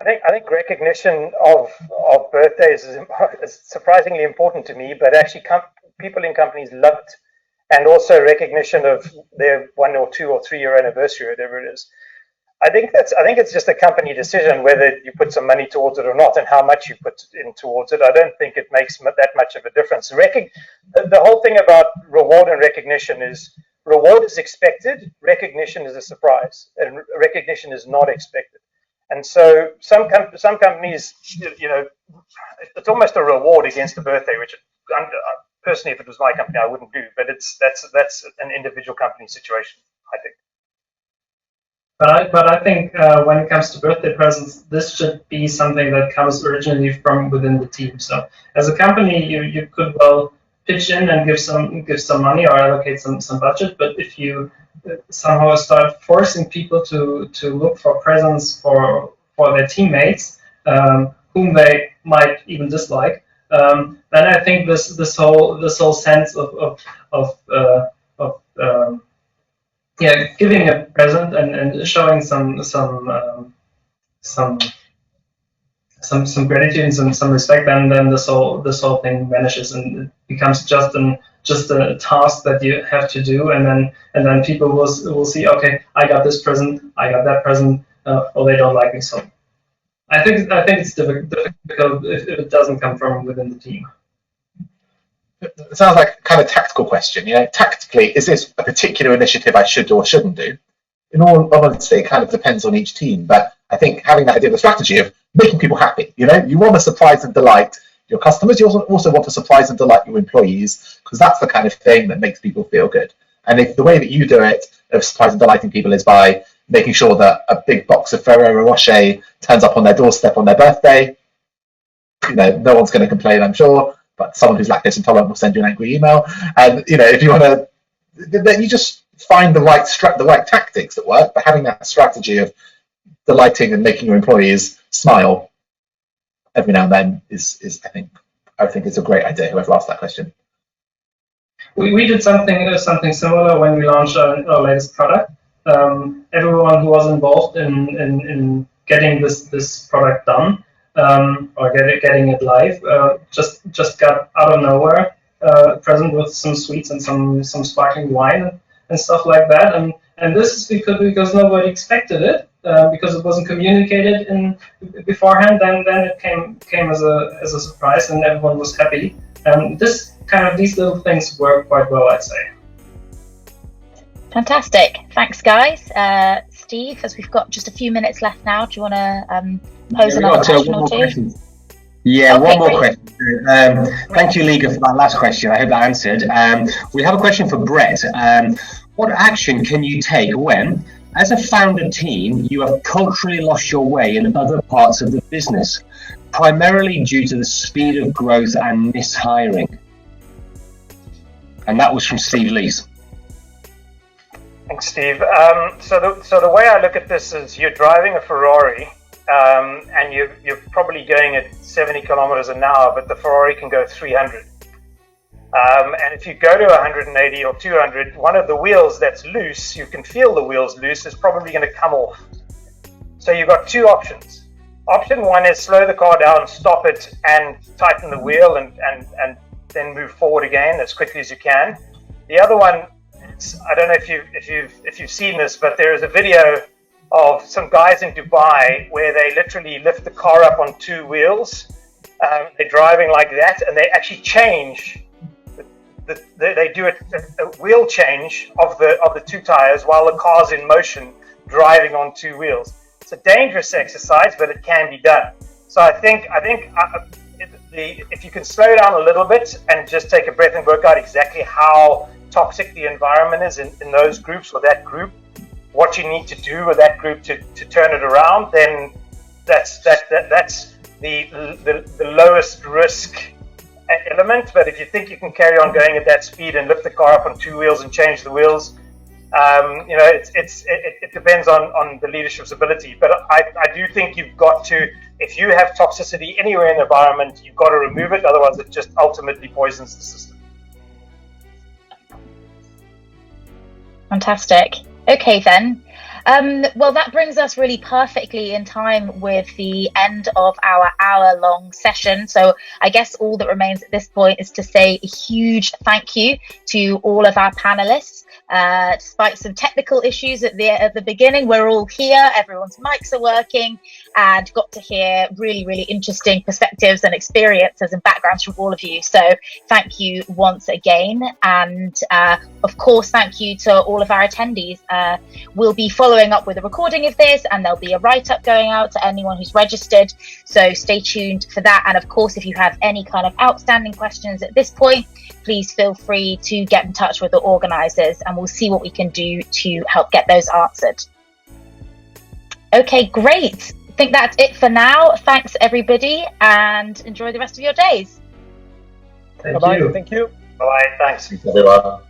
I think recognition of birthdays is surprisingly important to me, but actually people in companies love it. And also recognition of their 1 or 2 or 3 year anniversary, whatever it is. I think it's just a company decision whether you put some money towards it or not, and how much you put in towards it. I don't think it makes that much of a difference. The whole thing about reward and recognition is reward is expected, recognition is a surprise, and recognition is not expected. And so some companies, it's almost a reward against the birthday, which personally, if it was my company, I wouldn't do. But that's an individual company situation, I think. But I think when it comes to birthday presents, this should be something that comes originally from within the team. So as a company, you could well pitch in and give some money or allocate some budget. But if you somehow start forcing people to look for presents for their teammates, whom they might even dislike, then I think this whole sense of giving a present and showing some gratitude and some respect, and then this whole thing vanishes and it becomes just a task that you have to do, and then people will see, okay, I got this present, I got that present, or they don't like me. So I think it's difficult if it doesn't come from within the team. It sounds like a kind of tactical question. Tactically, is this a particular initiative I should or shouldn't do? In all honesty, it kind of depends on each team. But I think having that idea of the strategy of making people happy, you want to surprise and delight your customers. You also want to surprise and delight your employees, because that's the kind of thing that makes people feel good. And if the way that you do it of surprising and delighting people is by making sure that a big box of Ferrero Rocher turns up on their doorstep on their birthday, no one's going to complain, I'm sure. But someone who's lactose intolerant will send you an angry email. And if you want to, then you just find the right tactics that work. But having that strategy of delighting and making your employees smile every now and then is I think it's a great idea. Whoever asked that question. We did something similar when we launched our latest product. Everyone who was involved in getting this product done, or getting it live, just got out of nowhere present with some sweets and some sparkling wine and stuff like that, and this is because nobody expected it, because it wasn't communicated beforehand. Then it came as a surprise, and everyone was happy. These little things work quite well, I'd say. Fantastic. Thanks, guys. Steve, as we've got just a few minutes left now, do you want to pose another question or two? Yeah, okay, one more question. Thank you, Liga, for that last question. I hope that answered. We have a question for Brett. What action can you take when, as a founder team, you have culturally lost your way in other parts of the business, primarily due to the speed of growth and mishiring? And that was from Steve Lees. Thanks, Steve. So the way I look at this is you're driving a Ferrari, and you're probably going at 70 kilometers an hour, but the Ferrari can go 300. And if you go to 180 or 200, one of the wheels that's loose, you can feel the wheels loose, is probably going to come off. So you've got two options. Option one is slow the car down, stop it, and tighten the wheel, and then move forward again as quickly as you can. The other one, I don't know if you've seen this, but there is a video of some guys in Dubai where they literally lift the car up on two wheels. They're driving like that, and they actually change. They do a wheel change of the two tires while the car's in motion, driving on two wheels. It's a dangerous exercise, but it can be done. So I think if you can slow down a little bit and just take a breath and work out exactly how toxic the environment is in those groups or that group, what you need to do with that group to turn it around, then that's the lowest risk element. But if you think you can carry on going at that speed and lift the car up on two wheels and change the wheels, it depends on the leadership's ability. But I do think you've got to, if you have toxicity anywhere in the environment, you've got to remove it. Otherwise, it just ultimately poisons the system. Fantastic. Okay, then. Well, that brings us really perfectly in time with the end of our hour-long session. So I guess all that remains at this point is to say a huge thank you to all of our panelists. Despite some technical issues at the beginning, we're all here, everyone's mics are working, and got to hear really, really interesting perspectives and experiences and backgrounds from all of you. So thank you once again. And of course, thank you to all of our attendees. We'll be following up with a recording of this, and there'll be a write-up going out to anyone who's registered. So stay tuned for that. And of course, if you have any kind of outstanding questions at this point, please feel free to get in touch with the organisers, and we'll see what we can do to help get those answered. Okay, great. I think that's it for now. Thanks, everybody, and enjoy the rest of your days. Thank you. Thank you. Bye. Thanks. Thanks, everyone.